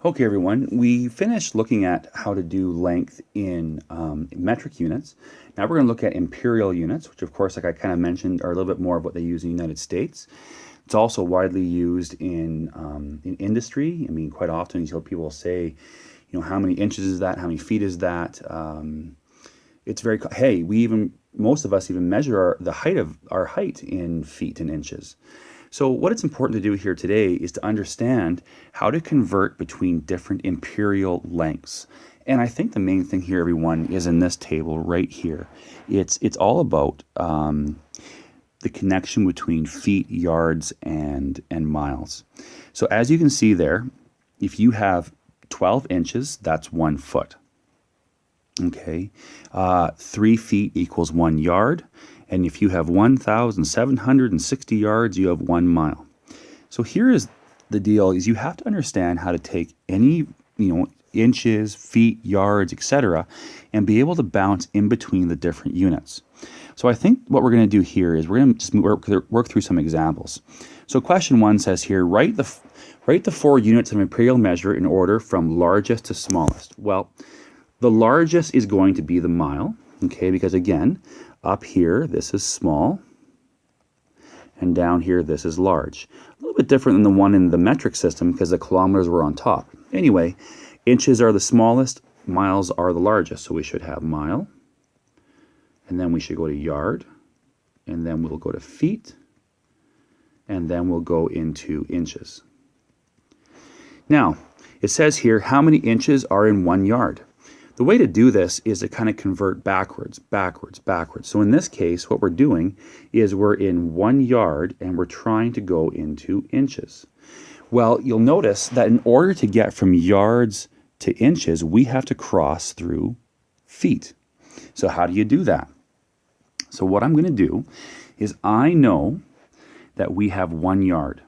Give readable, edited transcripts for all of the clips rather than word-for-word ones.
Okay, everyone, we finished looking at how to do length in metric units. Now we're going to look at imperial units, which of course, like I kind of mentioned, are a little bit more of what they use in the United States. It's also widely used in industry. I mean, quite often you hear people say, how many inches is that? How many feet is that? It's very, hey, most of us even measure the height of our height in feet and inches. So what it's important to do here today is to understand how to convert between different imperial lengths. And I think the main thing here, everyone, is in this table right here. It's all about the connection between feet, yards, and miles. So as you can see there, if you have 12 inches, that's 1 foot. Okay, 3 feet equals 1 yard. And if you have 1,760 yards, you have 1 mile. So here is the deal: is you have to understand how to take any, inches, feet, yards, etc., and be able to bounce in between the different units. So I think what we're going to do here is we're going to just work through some examples. So question 1 says here, write the 4 units of imperial measure in order from largest to smallest. Well, the largest is going to be the mile, okay, because again, up here, this is small, and down here, this is large. A little bit different than the one in the metric system because the kilometers were on top. Anyway, inches are the smallest, miles are the largest, so we should have mile, and then we should go to yard, and then we'll go to feet, and then we'll go into inches. Now, it says here, how many inches are in 1 yard? The way to do this is to kind of convert backwards. So in this case, what we're doing is we're in 1 yard and we're trying to go into inches. Well, you'll notice that in order to get from yards to inches, we have to cross through feet. So how do you do that? So what I'm going to do is I know that we have 1 yard.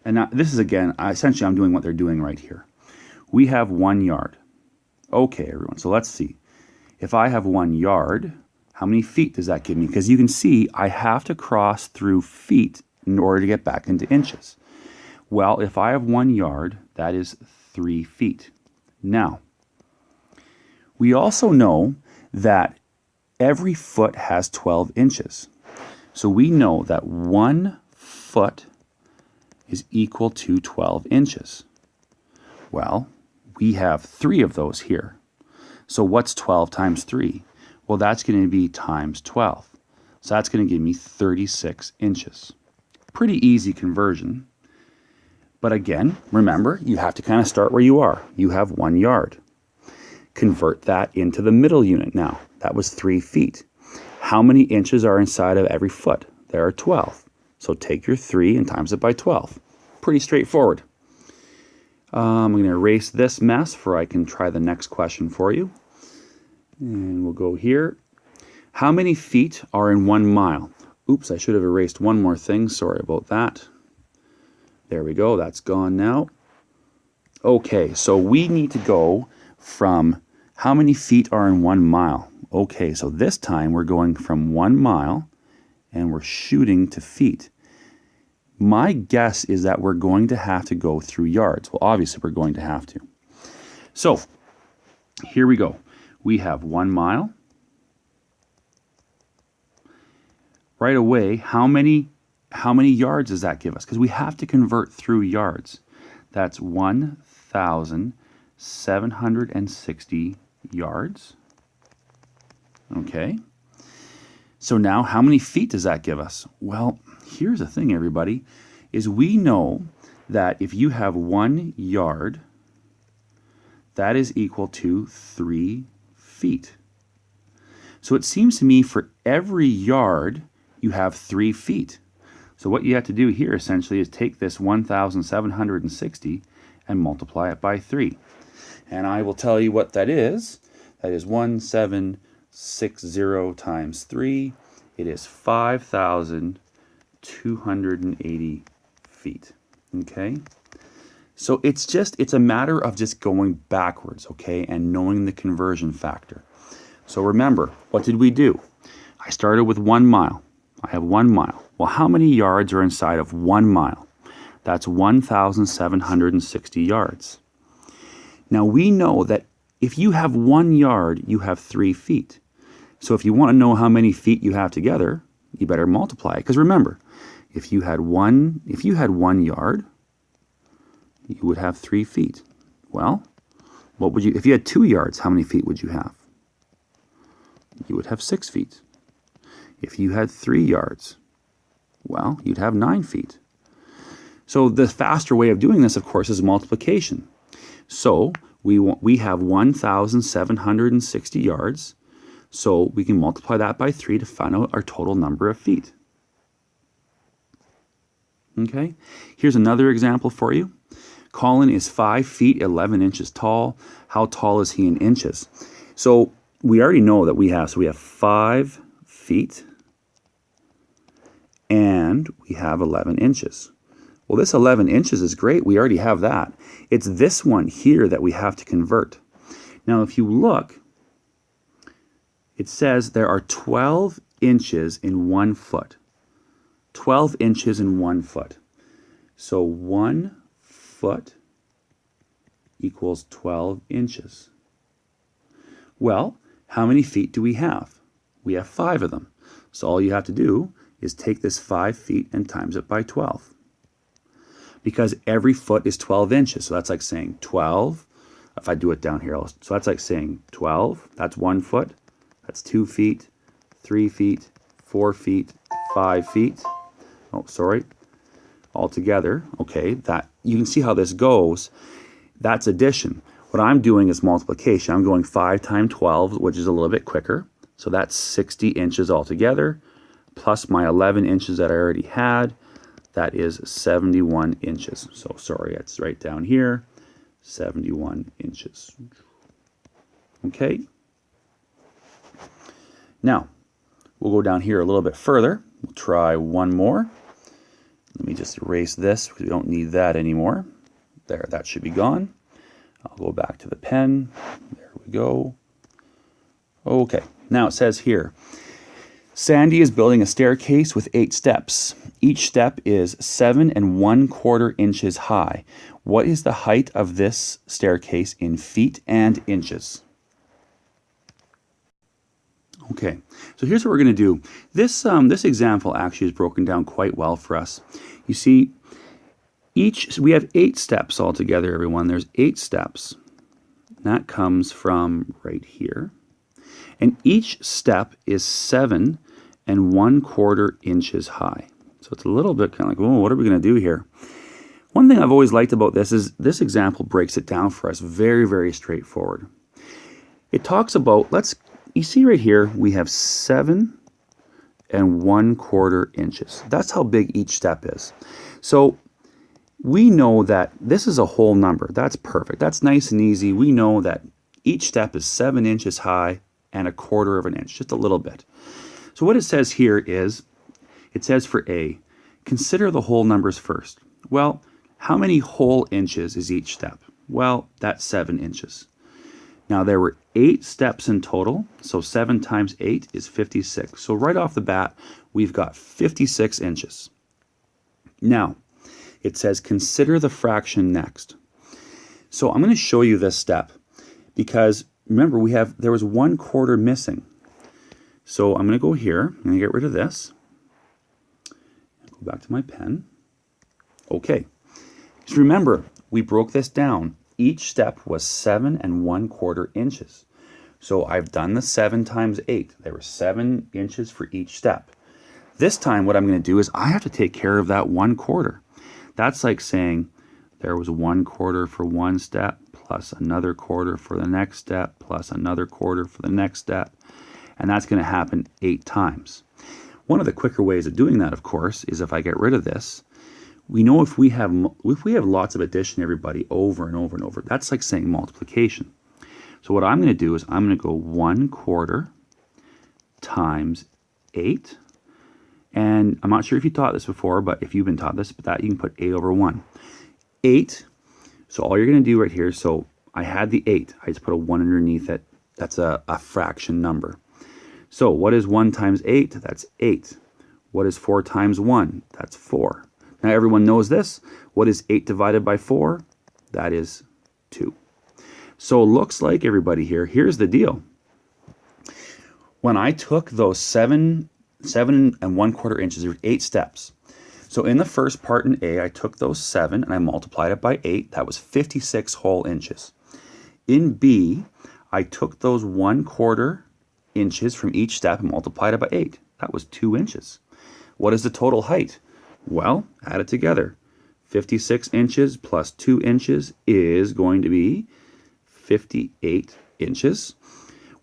And now, this is, again, essentially I'm doing what they're doing right here. We have 1 yard. Okay, everyone, so let's see. If I have 1 yard, how many feet does that give me? Because you can see I have to cross through feet in order to get back into inches. Well, if I have 1 yard, that is 3 feet. Now, we also know that every foot has 12 inches. So we know that 1 foot is equal to 12 inches. Well, we have 3 of those here. So what's 12 times 3? Well, that's going to be times 12. So that's going to give me 36 inches. Pretty easy conversion. But again, remember, you have to kind of start where you are. You have 1 yard. Convert that into the middle unit now. That was 3 feet. How many inches are inside of every foot? There are 12. So take your 3 and times it by 12. Pretty straightforward. I'm going to erase this mess so I can try the next question for you. And we'll go here. How many feet are in 1 mile? Oops, I should have erased one more thing. Sorry about that. There we go. That's gone now. Okay, so we need to go from how many feet are in 1 mile. Okay, so this time we're going from 1 mile and we're shooting to feet. My guess is that we're going to have to go through yards. Well, obviously we're going to have to. So here we go. We have 1 mile. Right away, how many yards does that give us? Because we have to convert through yards. That's 1,760 yards. Okay. So now how many feet does that give us? Well, here's the thing, everybody, is we know that if you have 1 yard, that is equal to 3 feet. So it seems to me for every yard, you have 3 feet. So what you have to do here essentially is take this 1,760 and multiply it by 3. And I will tell you what that is. That is 1,760 times 3. It is 5,280 feet. Okay? So it's a matter of just going backwards, okay, and knowing the conversion factor. So remember, what did we do? I started with 1 mile. I have 1 mile. Well, how many yards are inside of 1 mile? That's 1,760 yards. Now we know that if you have 1 yard, you have 3 feet. So if you want to know how many feet you have together, you better multiply it. Because remember, if you had one yard, you would have 3 feet. Well, if you had 2 yards, how many feet would you have? You would have 6 feet. If you had 3 yards, well, you'd have 9 feet. So the faster way of doing this, of course, is multiplication. So we have 1,760 yards. So we can multiply that by 3 to find out our total number of feet. Okay, here's another example for you. Colin is 5 feet 11 inches tall. How tall is he in inches? So we already know that we have 5 feet and we have 11 inches. Well, this 11 inches is great. We already have that. It's this one here that we have to convert. Now, if you look, it says there are 12 inches in 1 foot. 12 inches in 1 foot. So 1 foot equals 12 inches. Well, how many feet do we have? We have 5 of them. So all you have to do is take this 5 feet and times it by 12. Because every foot is 12 inches. So that's like saying 12. If I do it down here, so that's like saying 12. That's 1 foot. That's 2 feet, 3 feet, 4 feet, 5 feet. Oh, sorry. Altogether, okay, that you can see how this goes. That's addition. What I'm doing is multiplication. I'm going 5 times 12, which is a little bit quicker. So that's 60 inches altogether, plus my 11 inches that I already had. That is 71 inches. So sorry, it's right down here, 71 inches. Okay. Now, we'll go down here a little bit further. We'll try one more. Let me just erase this because we don't need that anymore. There, that should be gone. I'll go back to the pen. There we go. Okay, now it says here, Sandy is building a staircase with 8 steps. Each step is 7 1/4 inches high. What is the height of this staircase in feet and inches? Okay, so here's what we're going to do. This example actually is broken down quite well for us. You see, we have 8 steps altogether, everyone. There's 8 steps. That comes from right here. And each step is 7 1/4 inches high. So it's a little bit kind of like, oh, what are we going to do here? One thing I've always liked about this is this example breaks it down for us very, very straightforward. It talks about, you see right here, we have 7 1/4 inches. That's how big each step is. So we know that this is a whole number. That's perfect. That's nice and easy. We know that each step is 7 inches high and 1/4 inch, just a little bit. So what it says here is, it says for A, consider the whole numbers first. Well, how many whole inches is each step? Well, that's 7 inches. Now there were 8 steps in total, so 7 times 8 is 56. So right off the bat, we've got 56 inches. Now, it says consider the fraction next. So I'm going to show you this step because remember there was 1/4 missing. So I'm going to go here, I'm going to get rid of this. Go back to my pen. Okay, just remember, we broke this down. Each step was 7 1/4 inches. So I've done the 7 times 8. There were 7 inches for each step. This time what I'm going to do is I have to take care of that 1/4. That's like saying there was 1/4 for one step, plus another quarter for the next step, plus another quarter for the next step. And that's going to happen 8 times. One of the quicker ways of doing that, of course, is if I get rid of this. We know if we have lots of addition, everybody, over and over and over, that's like saying multiplication. So what I'm going to do is I'm going to go 1/4 times 8. And I'm not sure if you taught this before, but if you've been taught this, but you can put 8 over 1. 8, so all you're going to do right here, so I had the 8. I just put a 1 underneath it. That's a fraction number. So what is 1 times 8? That's 8. What is 4 times 1? That's 4. Now everyone knows this. What is 8 divided by 4? That is 2. So it looks like, everybody here, here's the deal. When I took those 7 and 1/4 inches, there were 8 steps. So in the first part in A, I took those 7 and I multiplied it by 8. That was 56 whole inches. In B, I took those 1/4 inches from each step and multiplied it by 8. That was 2 inches. What is the total height? Well, add it together. 56 inches plus 2 inches is going to be 58 inches.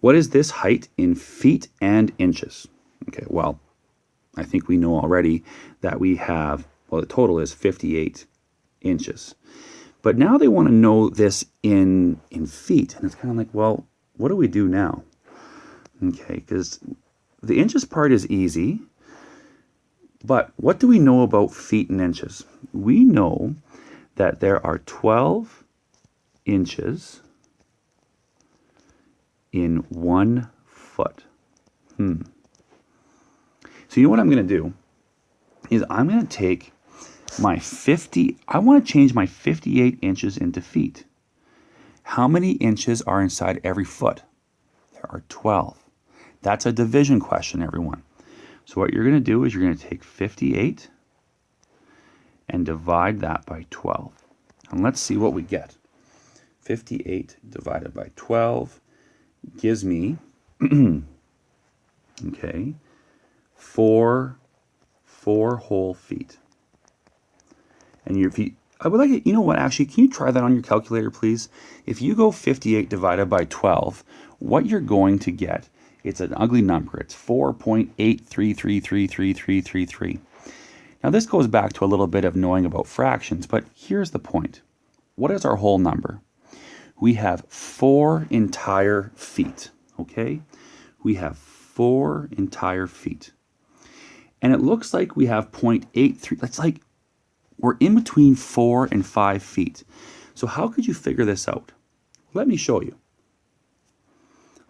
What is this height in feet and inches? Okay, well, I think we know already that we have, well, the total is 58 inches. But now they want to know this in feet. And it's kind of like, well, what do we do now? Okay, because the inches part is easy. But what do we know about feet and inches? We know that there are 12 inches in 1 foot. So you know what I'm going to do is I'm going to take my I want to change my 58 inches into feet. How many inches are inside every foot? There are 12. That's a division question, everyone. So what you're going to do is you're going to take 58 and divide that by 12. And let's see what we get. 58 divided by 12 gives me, okay, 4 whole feet. And your feet, I would like it, you know what, actually, can you try that on your calculator, please? If you go 58 divided by 12, what you're going to get, it's an ugly number. It's 4.833333333. Now this goes back to a little bit of knowing about fractions, but here's the point. What is our whole number? We have 4 entire feet, okay? We have 4 entire feet. And it looks like we have 0.83. That's like we're in between 4 and 5 feet. So how could you figure this out? Let me show you.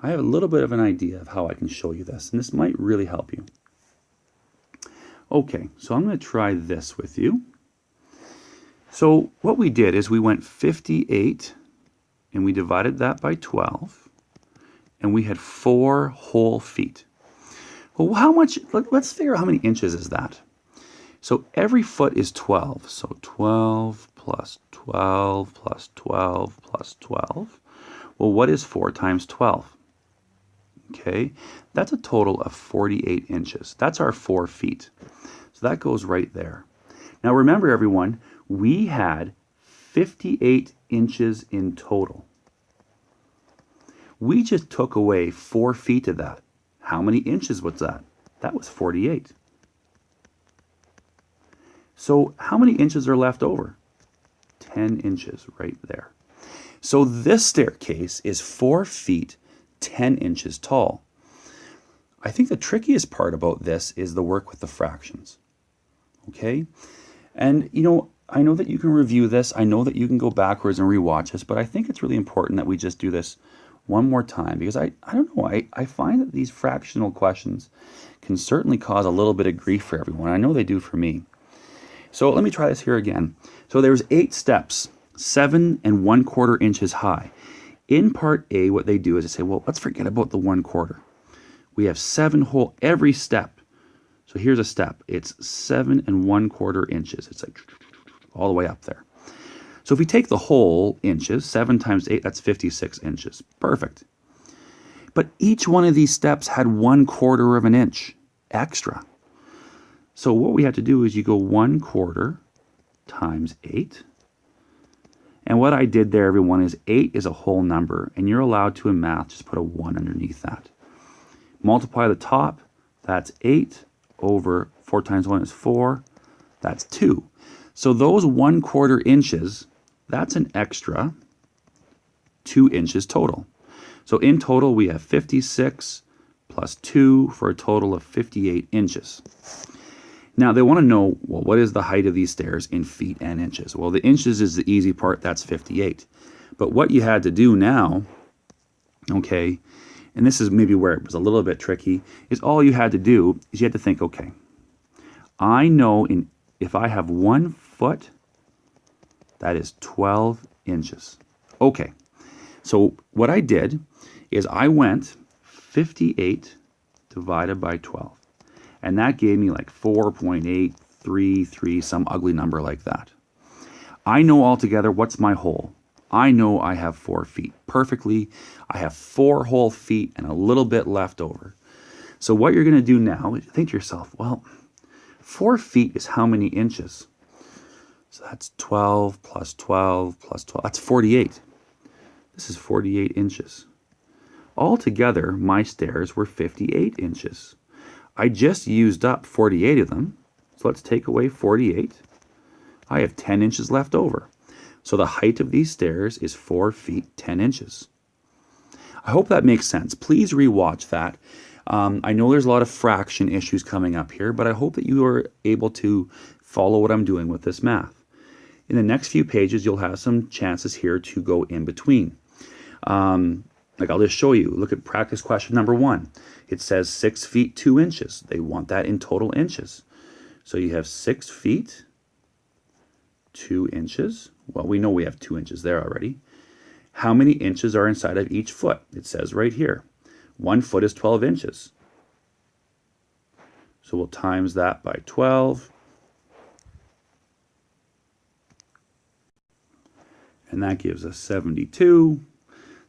I have a little bit of an idea of how I can show you this, and this might really help you. Okay, so I'm going to try this with you. So what we did is we went 58 and we divided that by 12, and we had 4 whole feet. Well, how much, let's figure out how many inches is that. So every foot is 12. So 12 plus 12 plus 12 plus 12. Well, what is 4 times 12? Okay, that's a total of 48 inches. That's our 4 feet. So that goes right there. Now remember, everyone, we had 58 inches in total. We just took away 4 feet of that. How many inches was that? That was 48. So how many inches are left over? 10 inches right there. So this staircase is 4 feet, 10 inches tall. I think the trickiest part about this is the work with the fractions. Okay? And you know, I know that you can review this. I know that you can go backwards and rewatch this, but I think it's really important that we just do this one more time, because I don't know, I find that these fractional questions can certainly cause a little bit of grief for everyone. I know they do for me. So let me try this here again. So there's 8 steps, 7 and 1/4 inches high. In part A, what they do is they say, well, let's forget about the 1/4. We have 7 whole, every step. So here's a step. It's 7 and 1/4 inches. It's like all the way up there. So if we take the whole inches, 7 times 8, that's 56 inches. Perfect. But each one of these steps had 1/4 of an inch extra. So what we have to do is you go 1/4 times 8. And what I did there, everyone, is 8 is a whole number. And you're allowed to, in math, just put a 1 underneath that. Multiply the top. That's 8 over 4 times 1 is 4. That's 2. So those 1/4 inches, that's an extra 2 inches total. So in total, we have 56 plus 2 for a total of 58 inches. Now they want to know, well, what is the height of these stairs in feet and inches? Well, the inches is the easy part, that's 58. But what you had to do now, okay, and this is maybe where it was a little bit tricky, is all you had to do is you had to think, okay, I know if I have 1 foot, that is 12 inches. Okay, So what I did is I went 58 divided by 12. And that gave me like 4.833, some ugly number like that. I know altogether what's my hole. I know I have 4 feet perfectly. I have 4 whole feet and a little bit left over. So what you're going to do now is think to yourself, well, 4 feet is how many inches? So that's 12 plus 12 plus 12. That's 48. This is 48 inches. Altogether, my stairs were 58 inches. I just used up 48 of them. So let's take away 48. I have 10 inches left over. So the height of these stairs is 4 feet 10 inches. I hope that makes sense. Please rewatch that. I know there's a lot of fraction issues coming up here, but I hope that you are able to follow what I'm doing with this math. In the next few pages, you'll have some chances here to go in between. Like I'll just show you. Look at practice question number 1. It says 6 feet 2 inches. They want that in total inches. So you have 6 feet 2 inches. Well, we know we have 2 inches there already. How many inches are inside of each foot? It says right here. 1 foot is 12 inches. So we'll times that by 12. And that gives us 72.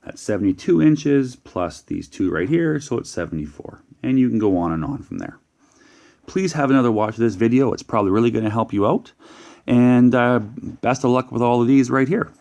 That's 72 inches plus these 2 right here, so it's 74. And you can go on and on from there. Please have another watch of this video. It's probably really going to help you out. And best of luck with all of these right here.